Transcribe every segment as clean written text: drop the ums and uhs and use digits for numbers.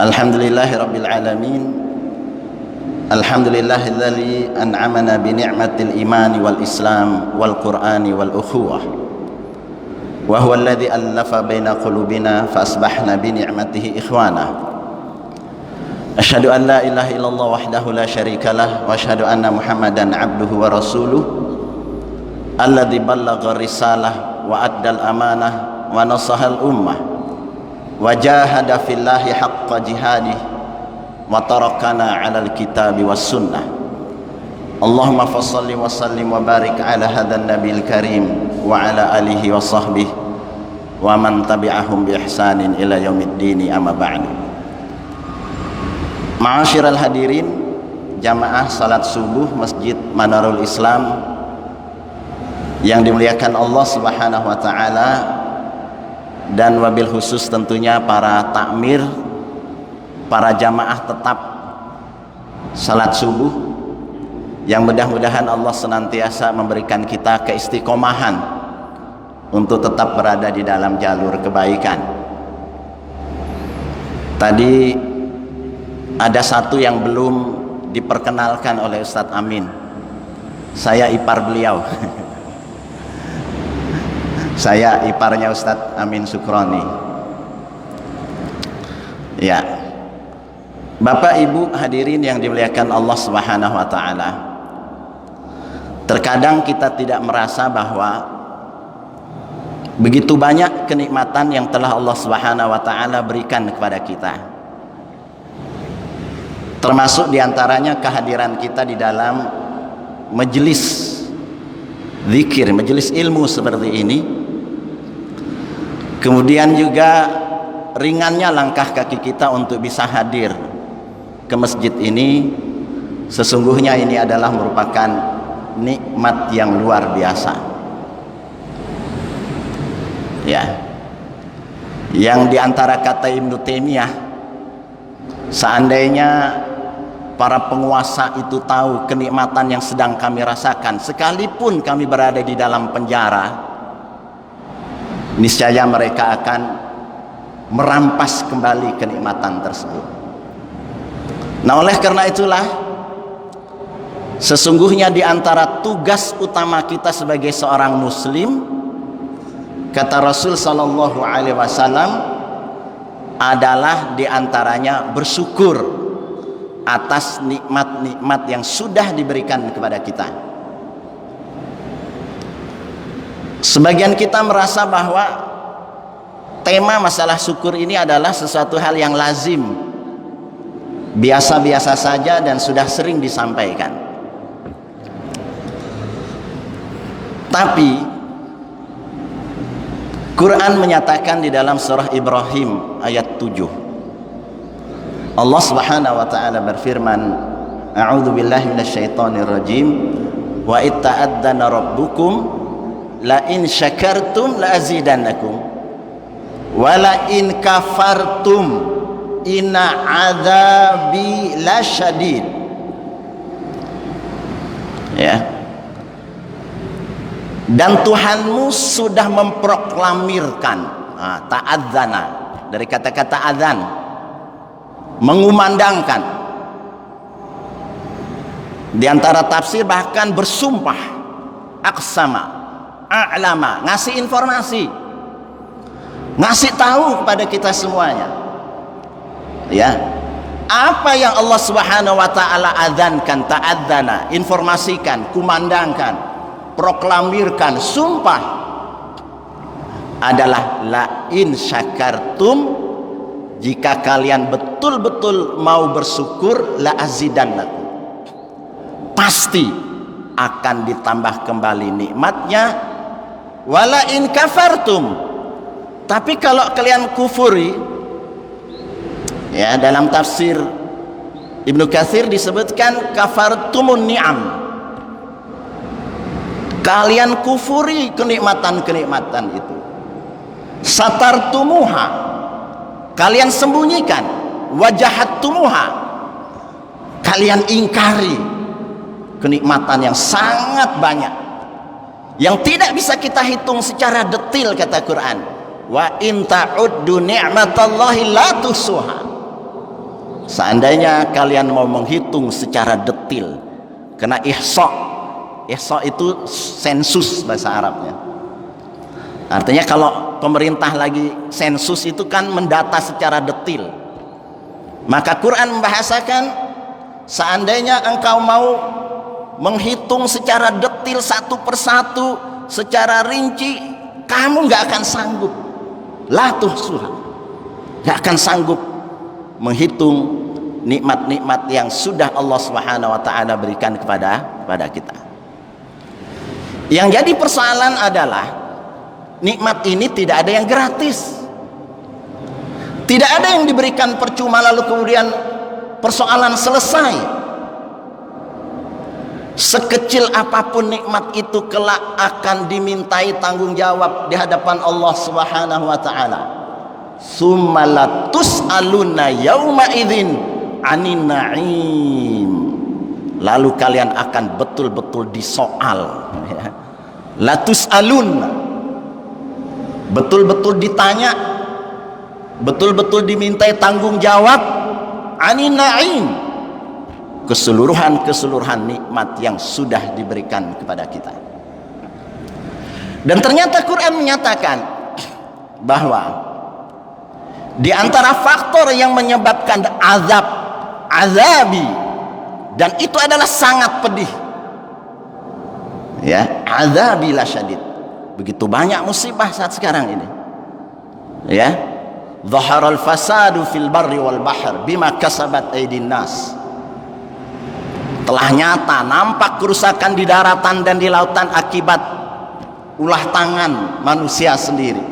Alhamdulillahi Rabbil Alamin. Alhamdulillahilladzi an'amana bi ni'matil imani wal islam wal qur'ani wal ukhuwah. Wa huwa alladzi allafa baina qulubina fa asbahna bi ni'matihi ikhwana. Asyhadu an la ilaha illallah wahdahu la syarikalah wa asyhadu anna Muhammadan abduhu wa rasuluh alladzi ballagha risalah wa addal amanah wa nasahal ummah wa jahada fillahi haqqa jihadih wa tarakana 'alal kitabi was sunnah. Allahumma fassalli wa sallim wa barik ala hadzal nabiyil karim wa ala alihi wa sahbihi wa man tabi'ahum bi ihsanin ila yaumiddin, amma ba'du. Ma'asyiral hadirin, jamaah salat subuh Masjid Manarul Islam yang dimuliakan Allah Subhanahu wa taala, dan wabil khusus tentunya para takmir, para jamaah tetap salat subuh, yang mudah-mudahan Allah senantiasa memberikan kita keistiqomahan untuk tetap berada di dalam jalur kebaikan. Tadi ada satu yang belum diperkenalkan oleh Ustadz Amin. Saya ipar beliau. Saya iparnya Ustadz Amin Sukroni. Ya, Bapak Ibu hadirin yang dimuliakan Allah Subhanahu wa taala. Terkadang kita tidak merasa bahwa begitu banyak kenikmatan yang telah Allah Subhanahu wa taala berikan kepada kita. Termasuk diantaranya kehadiran kita di dalam majelis zikir, majelis ilmu seperti ini. Kemudian juga ringannya langkah kaki kita untuk bisa hadir ke masjid ini. Sesungguhnya ini adalah merupakan nikmat yang luar biasa, ya. Yang diantara kata Ibnu Taimiyah, seandainya para penguasa itu tahu kenikmatan yang sedang kami rasakan, sekalipun kami berada di dalam penjara, niscaya mereka akan merampas kembali kenikmatan tersebut. Nah, oleh karena itulah sesungguhnya di antara tugas utama kita sebagai seorang muslim, kata Rasul sallallahu alaihi wasallam, adalah di antaranya bersyukur atas nikmat-nikmat yang sudah diberikan kepada kita. Sebagian kita merasa bahwa tema masalah syukur ini adalah sesuatu hal yang lazim, biasa-biasa saja dan sudah sering disampaikan. Tapi Quran menyatakan di dalam surah Ibrahim ayat 7, Allah Subhanahu wa taala berfirman, a'udzu billahi minasyaitonir rajim, wa itta'adzana rabbukum la in syakartum la azidannakum wa la in kafartum inna adzabi lasyadid. Ya. Dan Tuhanmu sudah memproklamirkan, ta'adzana dari kata-kata adzan, mengumandangkan. Di antara tafsir bahkan bersumpah, aqsama, a'lama, ngasih informasi, ngasih tahu kepada kita semuanya, ya, apa yang Allah Subhanahu wa taala adzankan, ta'adzana, informasikan, kumandangkan, proklamirkan, sumpah, adalah la in syakartum, jika kalian betul-betul mau bersyukur, la azidannakum, pasti akan ditambah kembali nikmatnya. Wala in kafartum, tapi kalau kalian kufuri, ya, dalam tafsir Ibnu Katsir disebutkan kafartumun ni'am, kalian kufuri kenikmatan-kenikmatan itu. Satartumuha, kalian sembunyikan. Wajahattumuha, kalian ingkari kenikmatan yang sangat banyak, yang tidak bisa kita hitung secara detil, kata Quran. Wa in ta'uddu ni'matallahi la tuhsuha. seandainya kalian mau menghitung secara detil, karena ihsa itu sensus bahasa Arabnya. Artinya kalau pemerintah lagi sensus itu kan mendata secara detil. Maka Quran membahasakan, seandainya engkau mau menghitung secara detil satu persatu, secara rinci, kamu nggak akan sanggup. La tuhsuha, nggak akan sanggup menghitung nikmat-nikmat yang sudah Allah Subhanahu wa taala berikan kepada kita. Yang jadi persoalan adalah nikmat ini tidak ada yang gratis. Tidak ada yang diberikan percuma lalu kemudian persoalan selesai. Sekecil apapun nikmat itu kelak akan dimintai tanggung jawab di hadapan Allah Subhanahu wa taala. Tsumma latus'aluna yauma idzin 'anin na'im. Lalu kalian akan betul-betul disoal. Latus'aluna, betul-betul ditanya, betul-betul dimintai tanggung jawab 'anin na'im, keseluruhan nikmat yang sudah diberikan kepada kita. Dan ternyata Quran menyatakan bahwa di antara faktor yang menyebabkan azabi, dan itu adalah sangat pedih, ya, azabi lasyadid, begitu banyak musibah saat sekarang ini, ya. Zaharal fasadu fil barri wal bahr bima kasabat aydin nas. Telah nyata nampak kerusakan di daratan dan di lautan akibat ulah tangan manusia sendiri,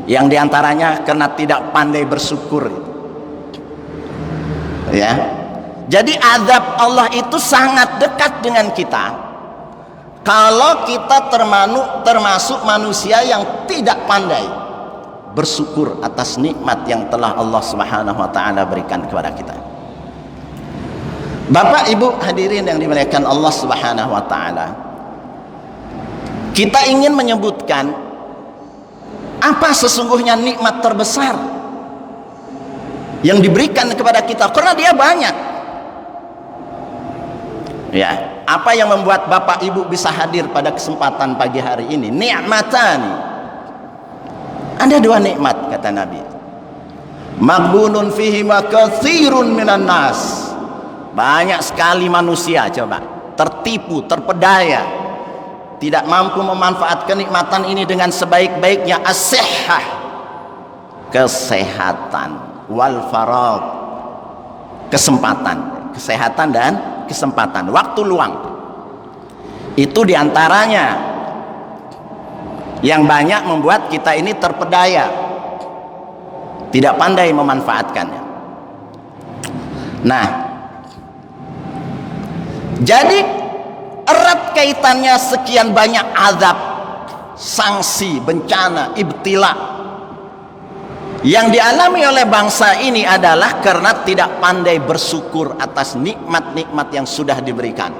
yang diantaranya karena tidak pandai bersyukur, ya. Jadi azab Allah itu sangat dekat dengan kita kalau kita termasuk manusia yang tidak pandai bersyukur atas nikmat yang telah Allah Subhanahu wa taala berikan kepada kita. Bapak Ibu hadirin yang dimuliakan Allah Subhanahu wa taala, kita ingin menyebutkan apa sesungguhnya nikmat terbesar yang diberikan kepada kita, karena dia banyak. Ya, apa yang membuat Bapak Ibu bisa hadir pada kesempatan pagi hari ini? Ni'matani. Ada dua nikmat kata Nabi. Maghbunun fihi ma katsirun minan nas. Banyak sekali manusia coba tertipu, terpedaya, tidak mampu memanfaatkan kenikmatan ini dengan sebaik-baiknya. As-sihhah, kesehatan, wal faragh, kesehatan dan kesempatan, waktu luang. Itu diantaranya yang banyak membuat kita ini terpedaya, tidak pandai memanfaatkannya. Nah, jadi erat kaitannya sekian banyak azab, sanksi, bencana, ibtila yang dialami oleh bangsa ini adalah karena tidak pandai bersyukur atas nikmat-nikmat yang sudah diberikan.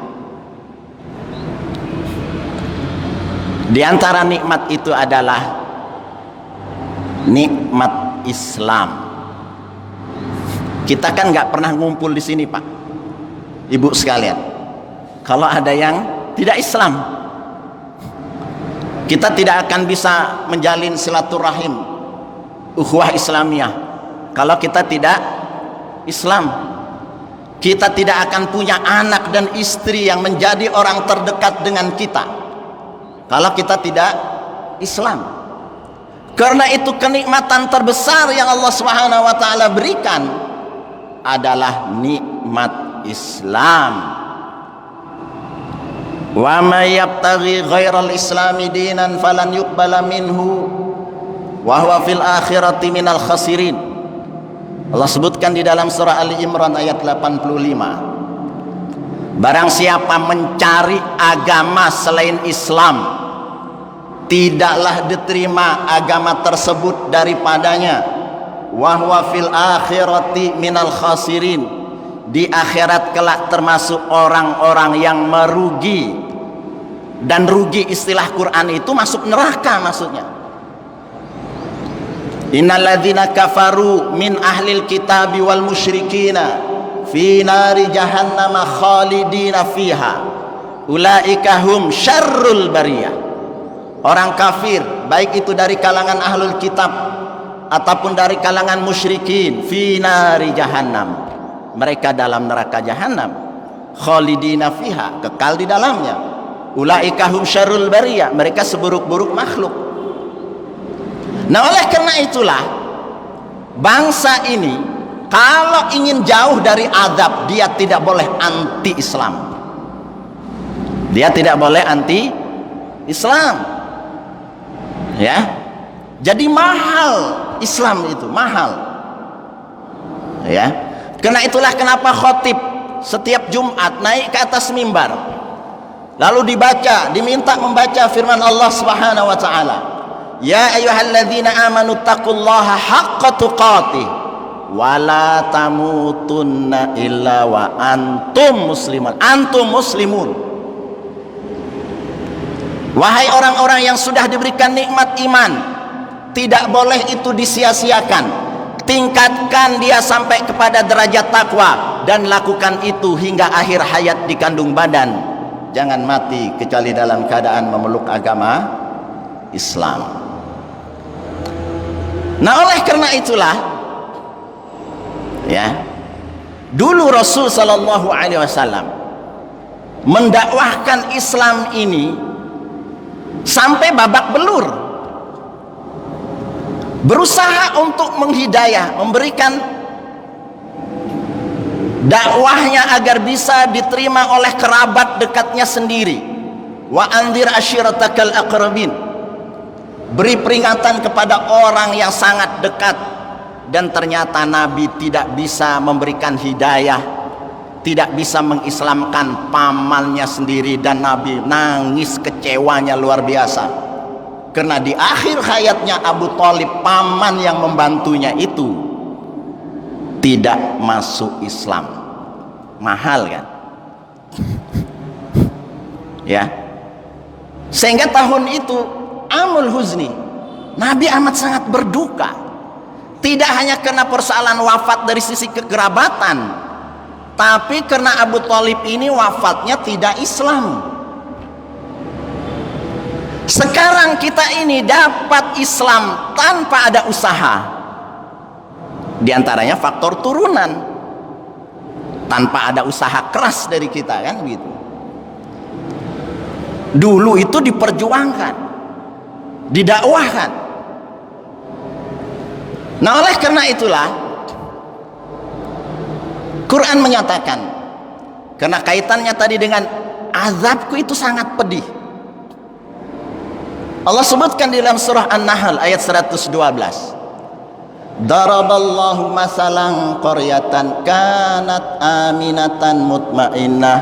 Di antara nikmat itu adalah nikmat Islam. Kita kan nggak pernah ngumpul di sini, Pak, Ibu sekalian, kalau ada yang tidak Islam. Kita tidak akan bisa menjalin silaturahim, ukhuwah Islamiyah, kalau kita tidak Islam. Kita tidak akan punya anak dan istri yang menjadi orang terdekat dengan kita kalau kita tidak Islam. Karena itu kenikmatan terbesar yang Allah Subhanahu wa taala berikan adalah nikmat Islam. Wa may yabtaghi ghairal islami dinan falan yuqbala minhu wa huwa fil akhirati minal khasirin. Allah sebutkan di dalam surah Ali Imran ayat 85. Barang siapa mencari agama selain Islam, tidaklah diterima agama tersebut daripadanya. Wa huwa fil akhirati minal khasirin. Di akhirat kelak termasuk orang-orang yang merugi. Dan rugi istilah Quran itu masuk neraka maksudnya. Innalladzina kafaru min ahlil kitabi wal musyrikina fi nari jahannama khalidina fiha ulaika hum syarrul bariyah. Orang kafir baik itu dari kalangan ahlul kitab ataupun dari kalangan musyrikin, fi nari jahannam, mereka dalam neraka jahannam, khalidina fiha, kekal di dalamnya. Ulaika hum syarrul bariyah, mereka seburuk-buruk makhluk. Nah, oleh karena itulah bangsa ini kalau ingin jauh dari azab, dia tidak boleh anti Islam. Dia tidak boleh anti Islam. Ya. Jadi mahal Islam itu, mahal. Ya. Karena itulah kenapa khotib setiap Jumat naik ke atas mimbar, lalu diminta membaca firman Allah Subhanahu wa taala. Ya ayyuhalladzina amanu taqullaha haqqa tuqatih wa la tamutunna illa wa antum muslimun. Antum muslimun. Wahai orang-orang yang sudah diberikan nikmat iman, tidak boleh itu disia-siakan. Tingkatkan dia sampai kepada derajat takwa dan lakukan itu hingga akhir hayat di kandung badan. Jangan mati kecuali dalam keadaan memeluk agama Islam. Nah, oleh karena itulah ya, dulu Rasul sallallahu alaihi wasallam mendakwahkan Islam ini sampai babak belur, berusaha untuk menghidayah, memberikan dakwahnya agar bisa diterima oleh kerabat dekatnya sendiri. Wa anzir ashiratakal aqrabin, beri peringatan kepada orang yang sangat dekat. Dan ternyata Nabi tidak bisa memberikan hidayah, tidak bisa mengislamkan pamannya sendiri, dan Nabi nangis kecewanya luar biasa karena di akhir hayatnya Abu Thalib, paman yang membantunya itu, tidak masuk Islam. Mahal kan? Ya. Sehingga tahun itu Amul Huzni, Nabi amat sangat berduka, tidak hanya karena persoalan wafat dari sisi kekerabatan, tapi karena Abu Thalib ini wafatnya tidak Islam. Sekarang kita ini dapat Islam tanpa ada usaha, di antaranya faktor turunan, tanpa ada usaha keras dari kita, kan begitu. Dulu itu diperjuangkan, didakwahkan. Nah, oleh karena itulah Quran menyatakan, karena kaitannya tadi dengan azabku itu sangat pedih, Allah sebutkan di dalam surah An-Nahl ayat 112, Daraballahu masalan qaryatan kanat aminatan mutmainnah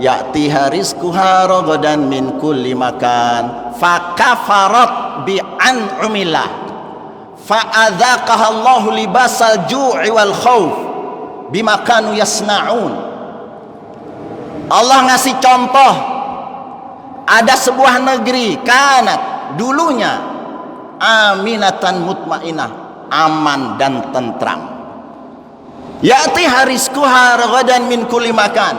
ya'tiha rizquha ragadan min kulli makan fakafarat bi an'umillah fa'adzaqaha Allahu libasal ju'i wal khauf bima kanu yasna'un. Allah ngasih contoh, ada sebuah negeri kanat, dulunya aminatan mutmainnah, aman dan tentram, ya'tiha rizquha ragadan min kulli makan,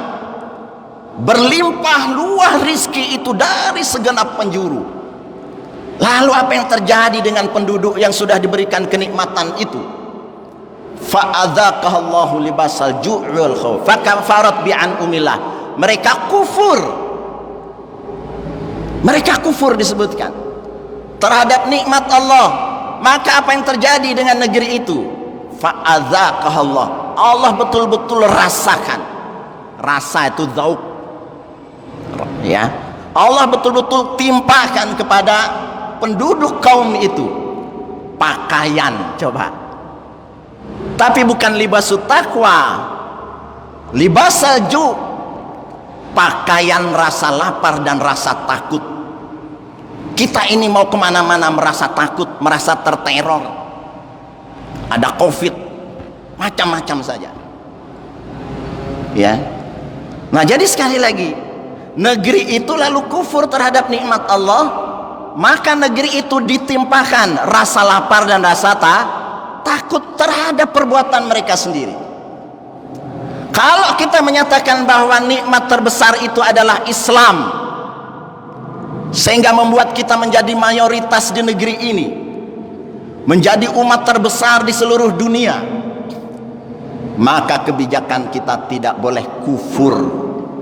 berlimpah luah rizki itu dari segenap penjuru. Lalu apa yang terjadi dengan penduduk yang sudah diberikan kenikmatan itu? Fa'adzaqahallahu libasal ju'i wal khauf fakafarat bi'an'umillah, mereka kufur. Mereka kufur disebutkan terhadap nikmat Allah. Maka apa yang terjadi dengan negeri itu? Fa'adzaqahallah, Allah betul-betul rasakan. Rasa itu zauk, ya, Allah betul-betul timpakan kepada penduduk kaum itu pakaian, coba, tapi bukan libasut taqwa, libasal ju', pakaian rasa lapar dan rasa takut. Kita ini mau kemana-mana merasa takut, merasa terteror, ada COVID, macam-macam saja, ya. Nah, jadi sekali lagi, negeri itu lalu kufur terhadap nikmat Allah, maka negeri itu ditimpakan rasa lapar dan rasa takut terhadap perbuatan mereka sendiri. Kalau kita menyatakan bahwa nikmat terbesar itu adalah Islam, sehingga membuat kita menjadi mayoritas di negeri ini, menjadi umat terbesar di seluruh dunia, maka kebijakan kita tidak boleh kufur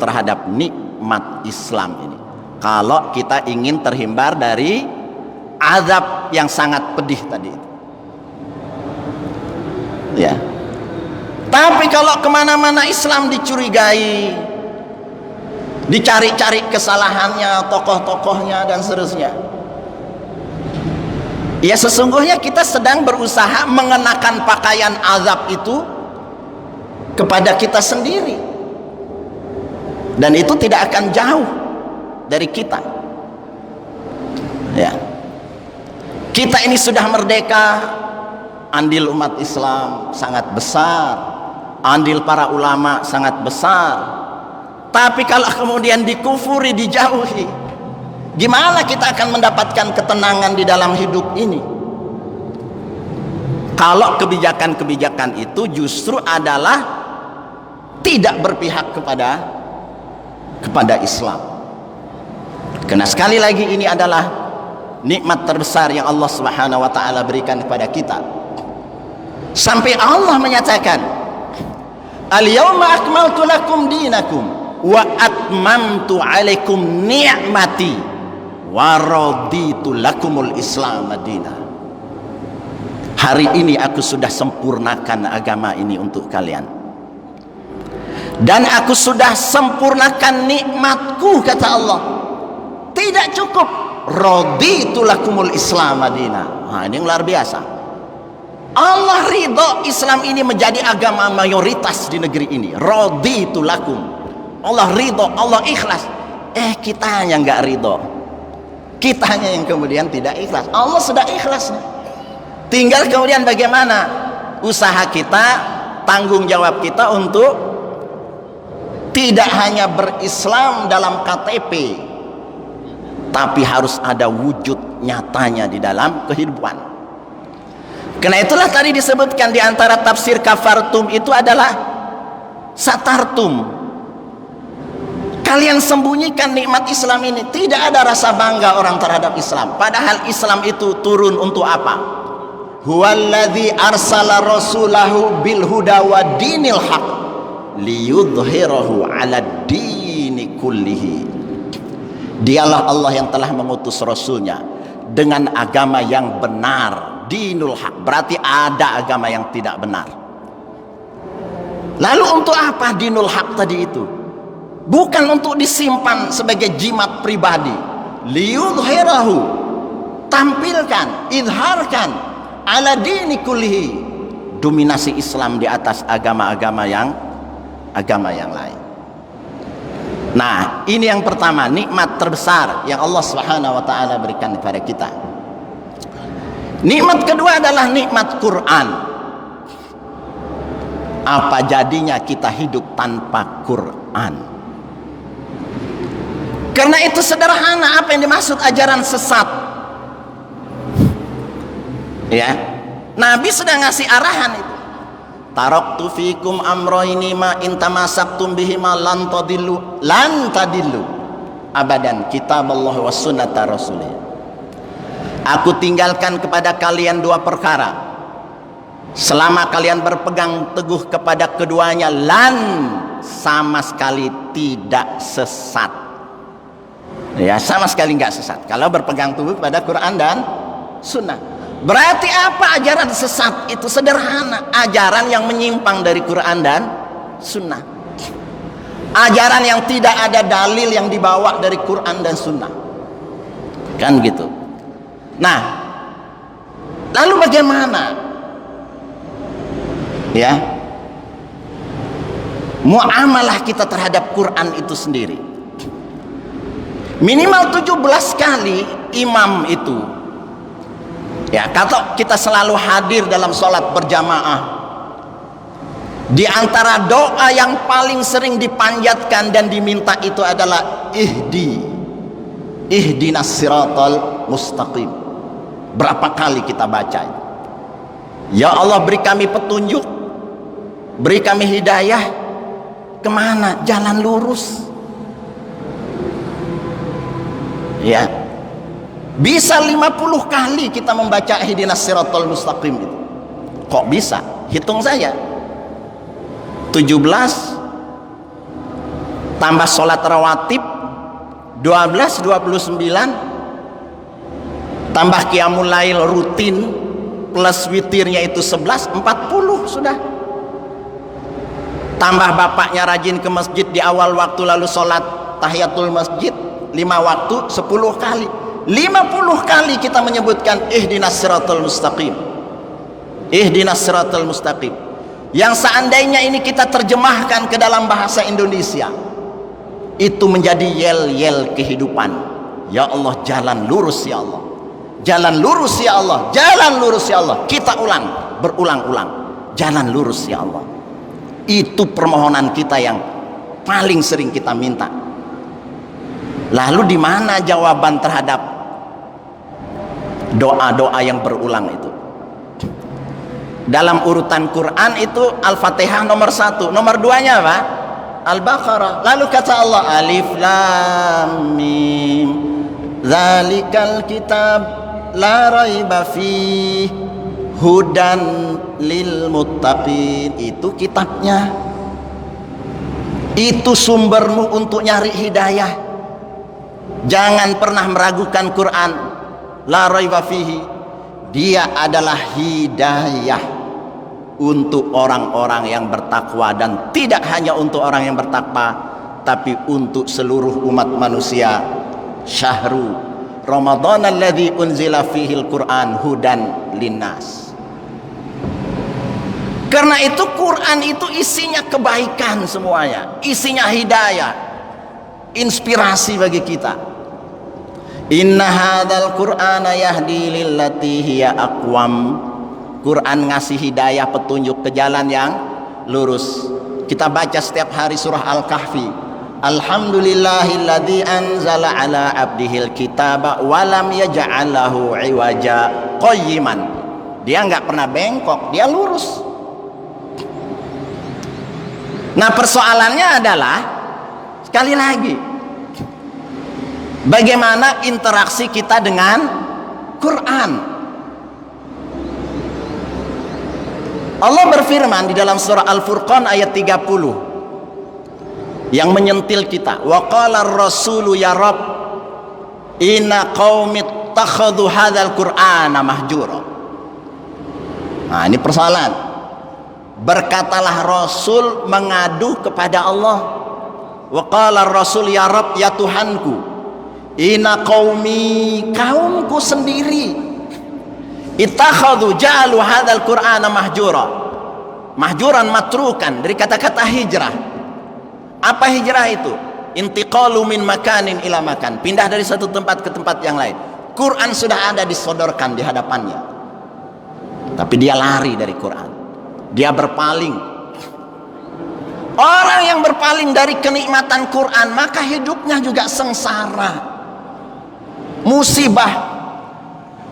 terhadap nikmat Islam ini. Kalau kita ingin terhindar dari azab yang sangat pedih tadi itu, ya. Tapi kalau kemana-mana Islam dicurigai, dicari-cari kesalahannya, tokoh-tokohnya dan seterusnya, ya sesungguhnya kita sedang berusaha mengenakan pakaian azab itu kepada kita sendiri, dan itu tidak akan jauh dari kita. Ya, kita ini sudah merdeka, andil umat Islam sangat besar, andil para ulama sangat besar. Tapi kalau kemudian dikufuri, dijauhi, gimana kita akan mendapatkan ketenangan di dalam hidup ini? Kalau kebijakan-kebijakan itu justru adalah tidak berpihak kepada Islam. Karena sekali lagi ini adalah nikmat terbesar yang Allah Subhanahu wa taala berikan kepada kita. Sampai Allah menyatakan, "Al-yauma akmaltu lakum dinakum wa atmamtu 'alaikum ni'mati wa raditu lakumul Islam madina." Hari ini aku sudah sempurnakan agama ini untuk kalian, dan aku sudah sempurnakan nikmatku, kata Allah. Tidak cukup, raditu lakumul Islam madina. Nah, ini yang luar biasa. Allah ridho Islam ini menjadi agama mayoritas di negeri ini. Raditu lakum. Allah ridho, Allah ikhlas. Kitanya nggak ridho, kitanya yang kemudian tidak ikhlas. Allah sudah ikhlas, tinggal kemudian bagaimana usaha kita, tanggung jawab kita untuk tidak hanya berislam dalam KTP, tapi harus ada wujud nyatanya di dalam kehidupan. Karena itulah tadi disebutkan di antara tafsir kafartum itu adalah satartum. Kalian sembunyikan nikmat Islam ini. Tidak ada rasa bangga orang terhadap Islam. Padahal Islam itu turun untuk apa? Huwallazi arsala rasulahu bil huda wa dinil haq liyudhhirahu 'ala dini kullihi. Dialah Allah yang telah mengutus Rasulnya dengan agama yang benar, dinul haq, berarti ada agama yang tidak benar. Lalu untuk apa dinul haq tadi itu? Bukan untuk disimpan sebagai jimat pribadi. Liyudhhirahu, tampilkan, idharkan, ala dini kullihi, dominasi Islam di atas agama-agama yang lain. Nah, ini yang pertama, nikmat terbesar yang Allah Subhanahu wa taala berikan kepada kita. Nikmat kedua adalah nikmat Quran. Apa jadinya kita hidup tanpa Quran? Karena itu sederhana apa yang dimaksud ajaran sesat. Ya, Nabi sudah ngasih arahan itu. Taraktu fikum amroini ma intamasaktum bihima lan tadillu abadan, kitab Allah wa sunnata rasulih. Aku tinggalkan kepada kalian dua perkara, selama kalian berpegang teguh kepada keduanya, lan, sama sekali tidak sesat. Ya, sama sekali nggak sesat kalau berpegang teguh pada Quran dan sunnah. Berarti apa ajaran sesat? Itu sederhana, ajaran yang menyimpang dari Quran dan sunnah, ajaran yang tidak ada dalil yang dibawa dari Quran dan sunnah, kan gitu. Nah, lalu bagaimana ya muamalah kita terhadap Quran itu sendiri? Minimal 17 kali imam itu, ya, kalau kita selalu hadir dalam sholat berjamaah, di antara doa yang paling sering dipanjatkan dan diminta itu adalah ihdinas siratal mustaqim. Berapa kali kita baca? Ya Allah, beri kami petunjuk, beri kami hidayah. Kemana? Jalan lurus. Ya, bisa 50 kali kita membaca ihdinas siratal mustaqim itu. Kok bisa? Hitung saya. 17 tambah sholat rawatib 12, 29 tambah qiyamul lail rutin plus witirnya itu 11, 40 sudah. Tambah bapaknya rajin ke masjid di awal waktu lalu sholat tahiyatul masjid 5 waktu 10 kali. 50 kali kita menyebutkan ihdinas siratal mustaqim. Ihdinas siratal mustaqim. Yang seandainya ini kita terjemahkan ke dalam bahasa Indonesia, itu menjadi yel-yel kehidupan. Ya Allah, jalan lurus ya Allah. Jalan lurus ya Allah. Jalan lurus ya Allah. Kita ulang, berulang-ulang. Jalan lurus ya Allah. Itu permohonan kita yang paling sering kita minta. Lalu di mana jawaban terhadap doa-doa yang berulang itu? Dalam urutan Quran itu Al-Fatihah nomor 1, nomor 2-nya apa? Al-Baqarah. Lalu kata Allah, Alif Lam Mim, Zalikal kitab la raiba fih, hudan lil muttaqin. Itu kitabnya, itu sumbermu untuk nyari hidayah. Jangan pernah meragukan Quran. La raiba fihi, dia adalah hidayah untuk orang-orang yang bertakwa, dan tidak hanya untuk orang yang bertakwa, tapi untuk seluruh umat manusia. Syahru Ramadan alladzi unzila fihil Quran hudan linnas. Karena itu Quran itu isinya kebaikan semuanya, isinya hidayah, inspirasi bagi kita. Inna hadzal Qur'ana yahdi lillati hiya aqwam. Quran ngasih hidayah, petunjuk ke jalan yang lurus. Kita baca setiap hari surah Al-Kahfi. Alhamdulillahilladzi anzala ala abdihil kitaba wa lam yaj'al lahu iwaja qayyiman. Dia enggak pernah bengkok, dia lurus. Nah, persoalannya adalah sekali lagi, bagaimana interaksi kita dengan Quran? Allah berfirman di dalam surah Al-Furqan ayat 30 yang menyentil kita. Wa qala ar-rasulu ya Rabb inna qaumi ittakhadhu hadzal qur'ana mahjura. Nah, ini persoalan. Berkatalah Rasul mengadu kepada Allah. Wa qala ar-rasul ya Rabb, ya Tuhanku, inna qaumi, kaumku sendiri, ittakhadhu ja'alu hadzal qur'ana mahjura. Mahjuran matrukan dari kata-kata hijrah. Apa hijrah itu? Intiqalu min makanin ila makan, pindah dari satu tempat ke tempat yang lain. Quran sudah ada disodorkan di hadapannya, tapi dia lari dari Quran, dia berpaling. Orang yang berpaling dari kenikmatan Quran, maka hidupnya juga sengsara, musibah.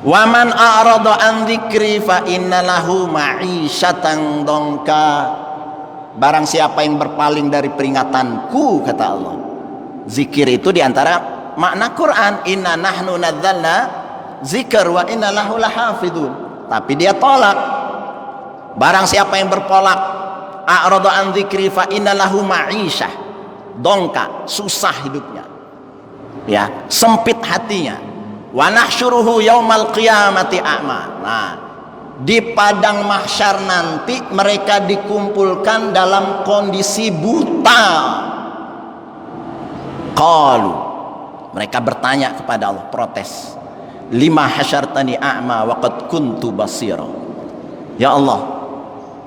Waman a'rada an dzikri fa innalahu ma'isyatan dongka. Barang siapa yang berpaling dari peringatanku, kata Allah. Zikir itu diantara makna Quran. Inna nahnu nadzalna zikr wa inna lahu lahafidun. Tapi dia tolak. Barang siapa yang berpolak, a'rada an dzikri fa inna lahu ma'isyah dongka, susah hidupnya, ya, sempit hatinya. Wa nahsyuruhu yaumal qiyamati a'ma. Nah, di padang mahsyar nanti mereka dikumpulkan dalam kondisi buta. Qalu, mereka bertanya kepada Allah, protes. Lima hasyartani a'ma wa qad kuntu basira. Ya Allah,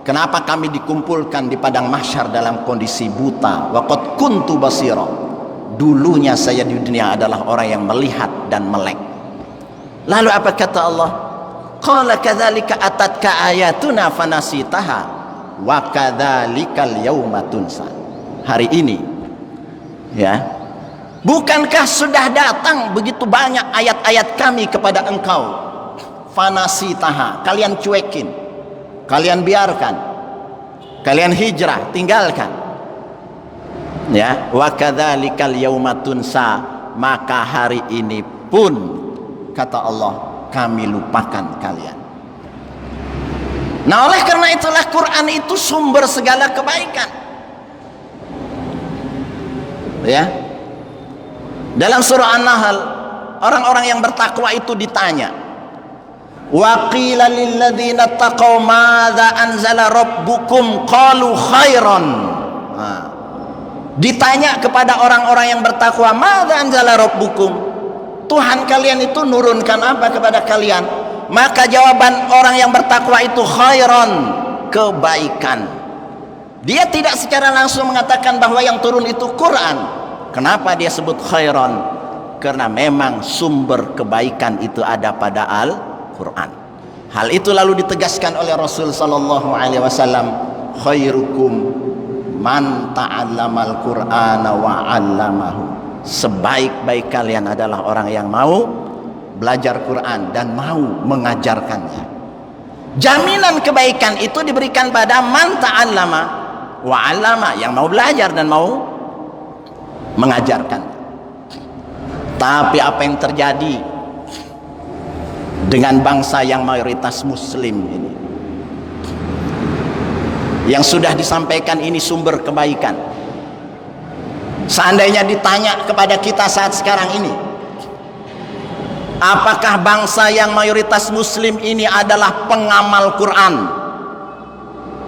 kenapa kami dikumpulkan di padang mahsyar dalam kondisi buta? Wa qad kuntu basira. Dulunya saya di dunia adalah orang yang melihat dan melek. Lalu apa kata Allah? Qala kadzalika atatka ayatuna fanasitaha wa kadzalikal yauma tunsa. Hari ini, ya, Bukankah sudah datang begitu banyak ayat-ayat kami kepada engkau? Fanasitaha, kalian cuekin, kalian biarkan, kalian hijrah, tinggalkan. Ya, wa kadzalikal yauma tunsa, maka hari ini pun kata Allah kami lupakan kalian. Nah, oleh karena itulah Quran itu sumber segala kebaikan. Ya. Dalam surah An-Nahl, orang-orang yang bertakwa itu ditanya, wa qila lil ladzina taqaw madza anzala rabbukum qalu khairan. Nah, ditanya kepada orang-orang yang bertakwa, madza anzala rabbukum, Tuhan kalian itu nurunkan apa kepada kalian? Maka jawaban orang yang bertakwa itu khairan, kebaikan. Dia tidak secara langsung mengatakan bahwa yang turun itu Quran. Kenapa dia sebut khairan? Karena memang sumber kebaikan itu ada pada Al-Quran. Hal itu lalu ditegaskan oleh Rasul sallallahu alaihi wasallam, khairukum man ta'allamal Qur'ana wa 'allamahu. Sebaik-baik kalian adalah orang yang mau belajar Quran dan mau mengajarkannya. Jaminan kebaikan itu diberikan pada man ta'allama wa 'allama, yang mau belajar dan mau mengajarkan. Tapi apa yang terjadi dengan bangsa yang mayoritas muslim ini, yang sudah disampaikan ini sumber kebaikan, seandainya ditanya kepada kita saat sekarang ini, apakah bangsa yang mayoritas muslim ini adalah pengamal Quran?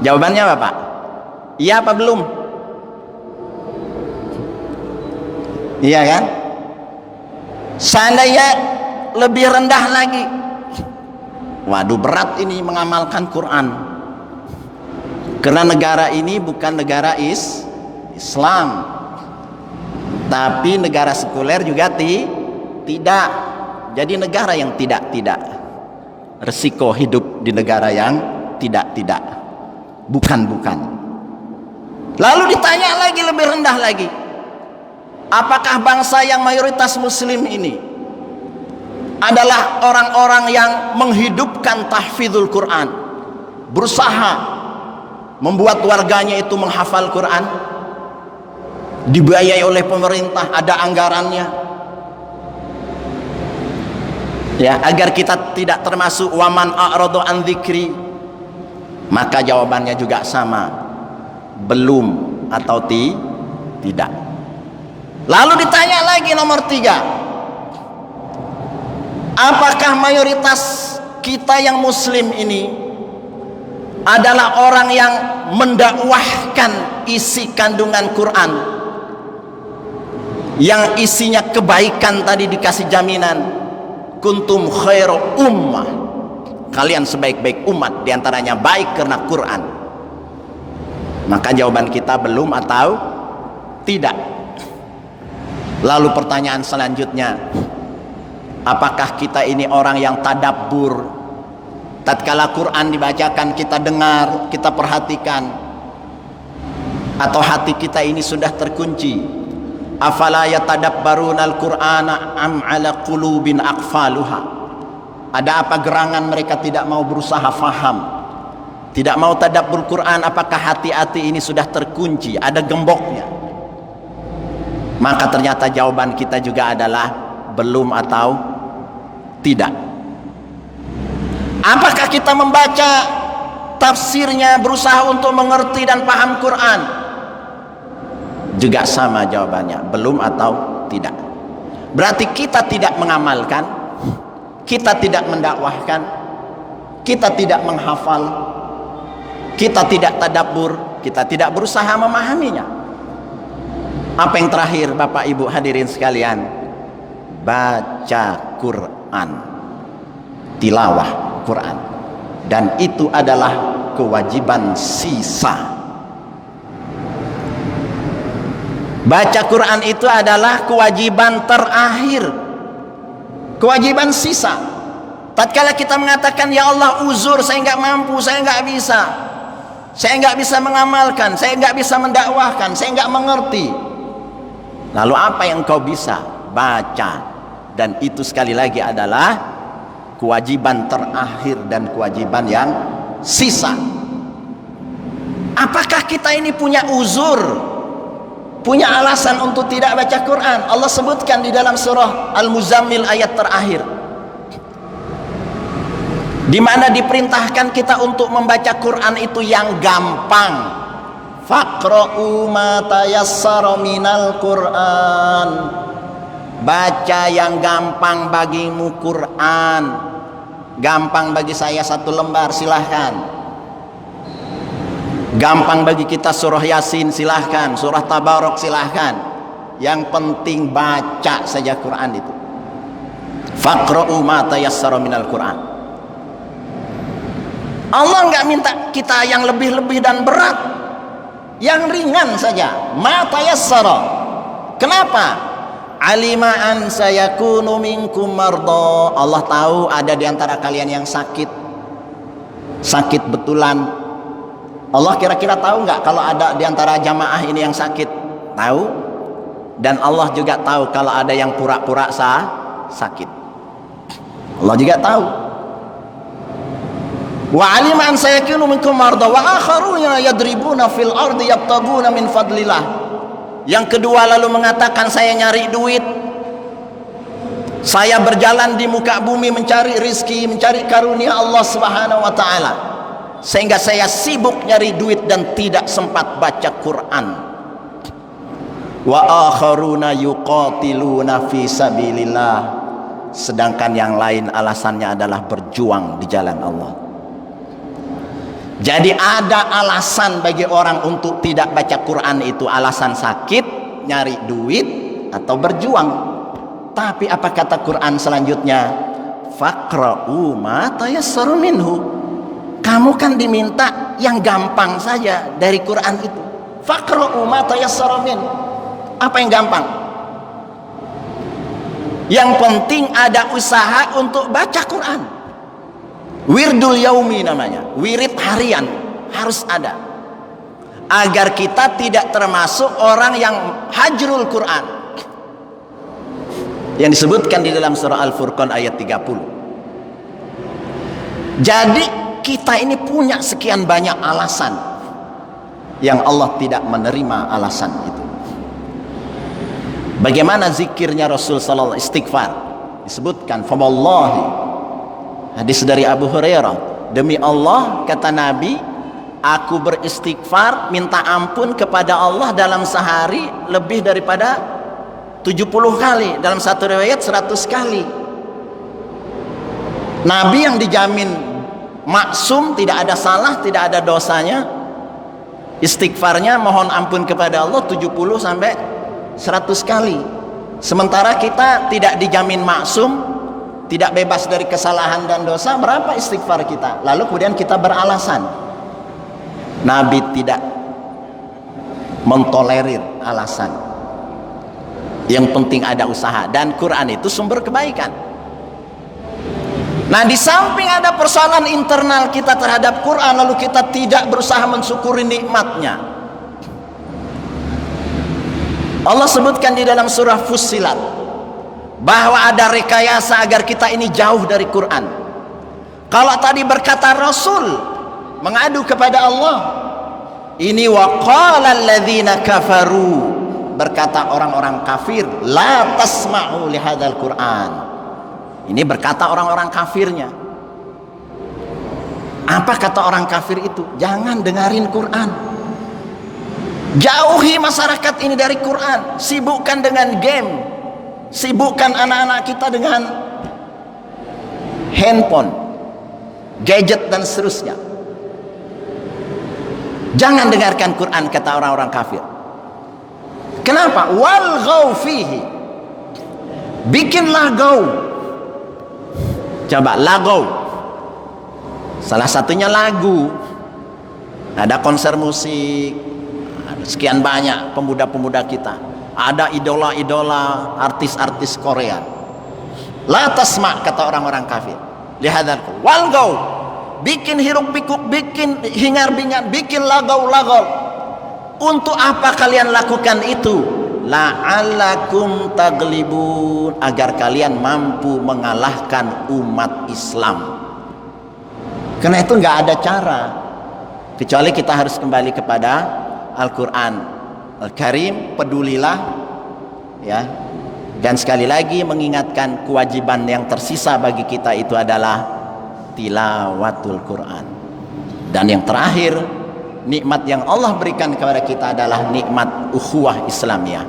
Jawabannya apa, Pak? Iya apa belum? Iya kan? Seandainya lebih rendah lagi, waduh berat ini mengamalkan Quran, karena negara ini bukan negara Islam, tapi negara sekuler juga tidak. Jadi negara yang tidak resiko hidup di negara yang tidak bukan. Lalu ditanya lagi lebih rendah lagi, apakah bangsa yang mayoritas muslim ini adalah orang-orang yang menghidupkan tahfidzul Quran, berusaha membuat warganya itu menghafal Quran, dibiayai oleh pemerintah, ada anggarannya, ya, agar kita tidak termasuk waman a'radu an dzikri? Maka jawabannya juga sama, belum atau tidak. Lalu ditanya lagi nomor 3, apakah mayoritas kita yang muslim ini adalah orang yang mendakwahkan isi kandungan Quran, yang isinya kebaikan tadi, dikasih jaminan kuntum khairu ummah, kalian sebaik-baik umat, diantaranya baik karena Quran? Maka jawaban kita belum atau tidak. Lalu pertanyaan selanjutnya, apakah kita ini orang yang tadabbur? Tatkala Quran dibacakan kita dengar, kita perhatikan, atau hati kita ini sudah terkunci? Afala yatadabbarunal Qur'ana am ala qulubin aqfaluha? Ada apa gerangan mereka tidak mau berusaha faham, tidak mau tadabbur Quran? Apakah hati-hati ini sudah terkunci, ada gemboknya? Maka ternyata jawaban kita juga adalah belum atau tidak. Apakah kita membaca tafsirnya, berusaha untuk mengerti dan paham Quran? Juga sama jawabannya, belum atau tidak. Berarti kita tidak mengamalkan, kita tidak mendakwahkan, kita tidak menghafal, kita tidak tadabbur, kita tidak berusaha memahaminya. Apa yang terakhir Bapak Ibu hadirin sekalian? Baca Quran, tilawah Quran, dan itu adalah kewajiban sisa. Baca Quran itu adalah kewajiban terakhir, kewajiban sisa. Tatkala kita mengatakan, ya Allah uzur, saya nggak mampu, saya nggak bisa mengamalkan, saya nggak bisa mendakwahkan, saya nggak mengerti, Lalu apa yang kau bisa? Baca. Dan itu sekali lagi adalah kewajiban terakhir dan kewajiban yang sisa. Apakah kita ini punya uzur, punya alasan untuk tidak baca Quran? Allah sebutkan di dalam surah Al-Muzammil ayat terakhir, di mana diperintahkan kita untuk membaca Quran itu yang gampang. Faqra'u ma tayassara minal Quran. Baca yang gampang bagimu Quran. Gampang bagi saya 1 lembar, silahkan. Gampang bagi kita surah Yasin, silahkan. Surah Tabarok, silahkan. Yang penting baca saja Quran itu. Faqra'u ma tayassara minal Quran. Allah nggak minta kita yang lebih-lebih dan berat, yang ringan saja. Ma tayassara. Kenapa? Alima an sayakunu minkum marda. Allah tahu ada di antara kalian yang sakit betulan. Allah kira-kira tahu nggak kalau ada di antara jamaah ini yang sakit? Tahu. Dan Allah juga tahu kalau ada yang pura-pura sakit. Allah juga tahu. Wa alima an sayakunu minkum marda wa akharuna yadribuna fil ardi yabtaguna min fadlillah. Yang kedua lalu mengatakan, saya nyari duit, saya berjalan di muka bumi mencari rizki, mencari karunia Allah Subhanahu wa ta'ala, sehingga saya sibuk nyari duit dan tidak sempat baca Quran. Wa akharuna yuqatiluna fi sabilillah. Sedangkan yang lain alasannya adalah berjuang di jalan Allah. Jadi ada alasan bagi orang untuk tidak baca Quran itu, alasan sakit, nyari duit, atau berjuang. Tapi apa kata Quran selanjutnya? Faqra'u ma tayassaru minhu. Kamu kan diminta yang gampang saja dari Quran itu. Faqra'u ma tayassaru minhu. Apa yang gampang? Yang penting ada usaha untuk baca Quran. Wirdul yaumi namanya, wirid harian harus ada, agar kita tidak termasuk orang yang hajrul Quran, yang disebutkan di dalam surah Al-Furqan ayat 30. Jadi kita ini punya sekian banyak alasan yang Allah tidak menerima alasan itu. Bagaimana zikirnya Rasul sallallahu alaihi wasallam, istighfar? Disebutkan, fa wallahi, hadis dari Abu Hurairah, demi Allah, kata Nabi, aku beristighfar, minta ampun kepada Allah dalam sehari lebih daripada 70 kali, dalam satu riwayat 100 kali. Nabi yang dijamin maksum, tidak ada salah, tidak ada dosanya, istighfarnya mohon ampun kepada Allah 70 sampai 100 kali. Sementara kita tidak dijamin maksum, tidak bebas dari kesalahan dan dosa. Berapa istighfar kita? Lalu kemudian kita beralasan. Nabi tidak mentolerir alasan. Yang penting ada usaha, dan Quran itu sumber kebaikan. Nah, di samping ada persoalan internal kita terhadap Quran, lalu kita tidak berusaha mensyukuri nikmatnya. Allah sebutkan di dalam surah Fussilat bahwa ada rekayasa agar kita ini jauh dari Quran. Kalau tadi berkata Rasul mengadu kepada Allah, ini waqala alladzina kafaru, berkata orang-orang kafir, la tasma'u lihadzal Quran. Ini berkata orang-orang kafirnya. Apa kata orang kafir itu? Jangan dengarin Quran. Jauhi masyarakat ini dari Quran. Sibukkan dengan game, sibukkan anak-anak kita dengan handphone, gadget dan seterusnya. Jangan dengarkan Quran, kata orang-orang kafir. Kenapa? Walghaw fihi, bikin lagaw. Coba lagaw, salah satunya lagu. Ada konser musik, ada sekian banyak pemuda-pemuda kita, ada idola-idola artis-artis Korea. La tasma', kata orang-orang kafir, lihadzal walgaw, bikin hiruk pikuk, bikin hingar bingar, bikin lagaw-lagaw. Untuk apa kalian lakukan itu? la'allakum taglibun, agar kalian mampu mengalahkan umat Islam. Karena itu nggak ada cara kecuali kita harus kembali kepada Al-Quran Al-Karim. Pedulilah ya. Dan sekali lagi mengingatkan kewajiban yang tersisa bagi kita itu adalah tilawatul Quran. Dan yang terakhir, nikmat yang Allah berikan kepada kita adalah nikmat ukhuwah Islamiyah,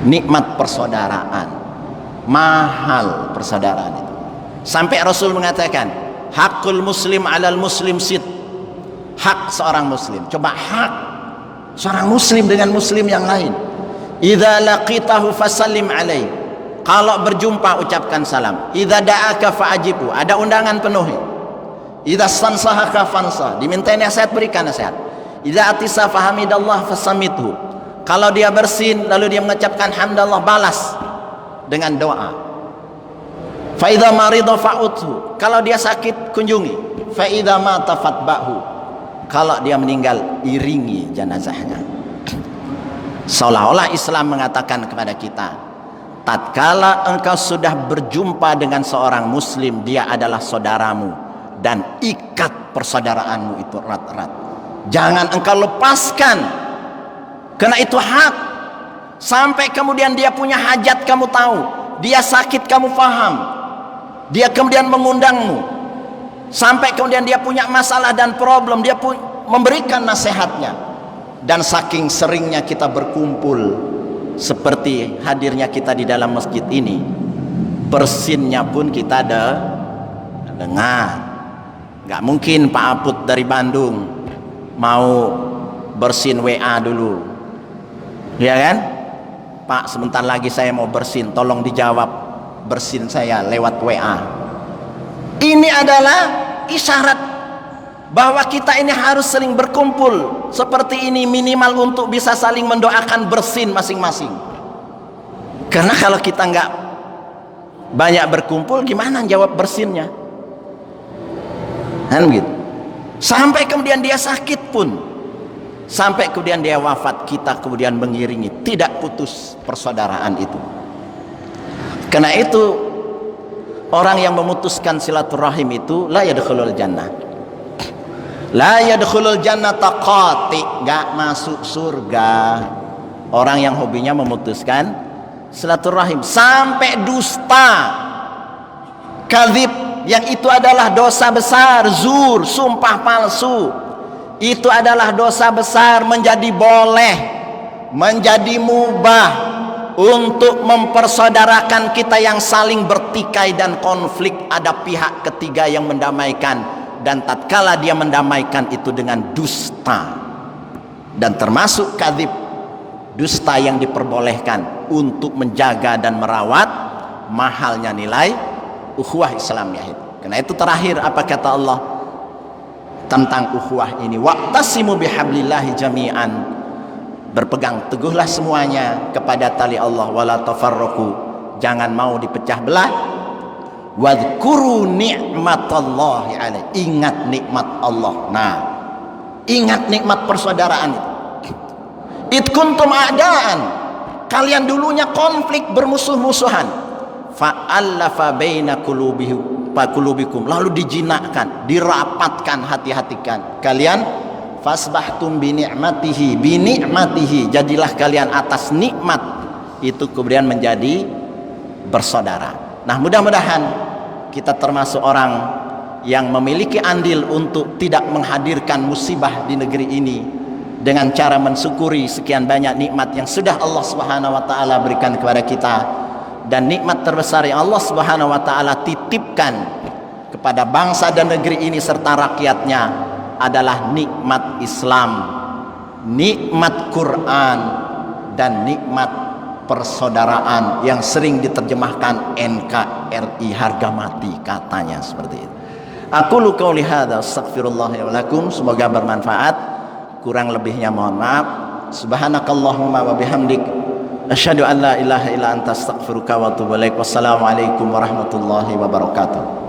nikmat persaudaraan. Mahal persaudaraan itu, sampai Rasul mengatakan hakul muslim alal muslim sid. Hak seorang muslim, coba hak seorang muslim dengan muslim yang lain. Idza laqitahu fasallim alaihi, kalau berjumpa ucapkan salam. Idza da'aka fa'ajibu, ada undangan penuhi. Idza stansahaka fansah, diminta nasihat berikan nasihat. Idza atisa fahamidallah fasamithu, kalau dia bersin lalu dia mengucapkan hamdallah, balas dengan doa. Fa idza marida fa'udhu, kalau dia sakit kunjungi. Fa idza mata fatba'hu, kalau dia meninggal iringi jenazahnya. Seolah-olah Islam mengatakan kepada kita, tatkala engkau sudah berjumpa dengan seorang muslim, dia adalah saudaramu dan ikat persaudaraanmu itu erat-erat. Jangan engkau lepaskan, karena itu hak. Sampai kemudian dia punya hajat kamu tahu, dia sakit kamu paham, dia kemudian mengundangmu. Sampai kemudian dia punya masalah dan problem, dia memberikan nasihatnya. Dan saking seringnya kita berkumpul seperti hadirnya kita di dalam masjid ini, bersinnya pun kita dengar. Nggak mungkin Pak Aput dari Bandung mau bersin WA dulu, ya kan? Pak, sebentar lagi saya mau bersin, tolong dijawab bersin saya lewat WA. Ini adalah isyarat bahwa kita ini harus sering berkumpul seperti ini, minimal untuk bisa saling mendoakan bersin masing-masing. Karena kalau kita nggak banyak berkumpul, gimana jawab bersinnya? Kan gitu. Sampai kemudian dia sakit pun, sampai kemudian dia wafat, kita kemudian mengiringi, tidak putus persaudaraan itu. Karena itu orang yang memutuskan silaturahim itu la yadkhulul jannah. La yadkhulul jannata qati, enggak masuk surga. Orang yang hobinya memutuskan silaturahim. Sampai dusta, kadzib, yang itu adalah dosa besar. Zur, sumpah palsu, itu adalah dosa besar, menjadi boleh, menjadi mubah untuk mempersaudarakan kita yang saling bertikai dan konflik. Ada pihak ketiga yang mendamaikan, dan tatkala dia mendamaikan itu dengan dusta, dan termasuk kadzib, dusta yang diperbolehkan untuk menjaga dan merawat mahalnya nilai ukhuwah Islamiyah itu. Karena itu terakhir apa kata Allah tentang ukhuwah ini? Wa'tasimu bihablillahi jami'an, berpegang teguhlah semuanya kepada tali Allah, wala tafarraqu, jangan mau dipecah belah. Wadhkuru ni'matallahi alaih, ingat nikmat Allah. Nah, ingat nikmat persaudaraan itu. Id kuntum a'daan, kalian dulunya konflik, bermusuh-musuhan. Fa'allafa baina qulubikum, lalu dijinakkan, dirapatkan hati-hatikan kalian. Fasbahtum bi ni'matihi, jadilah kalian atas nikmat itu kemudian menjadi bersaudara. Nah, mudah-mudahan kita termasuk orang yang memiliki andil untuk tidak menghadirkan musibah di negeri ini, dengan cara mensyukuri sekian banyak nikmat yang sudah Allah Subhanahu wa taala berikan kepada kita. Dan nikmat terbesar yang Allah Subhanahu wa taala titipkan kepada bangsa dan negeri ini serta rakyatnya adalah nikmat Islam, nikmat Quran, dan nikmat persaudaraan yang sering diterjemahkan NKRI, harga mati katanya seperti itu. Aku qauli hadza astaghfirullah wa lakum, semoga bermanfaat. Kurang lebihnya mohon maaf. Subhanakallahumma wa bihamdik asyhadu an la ilaha illa anta astaghfiruka wa atubu ilaik. Wassalamualaikum warahmatullahi wabarakatuh.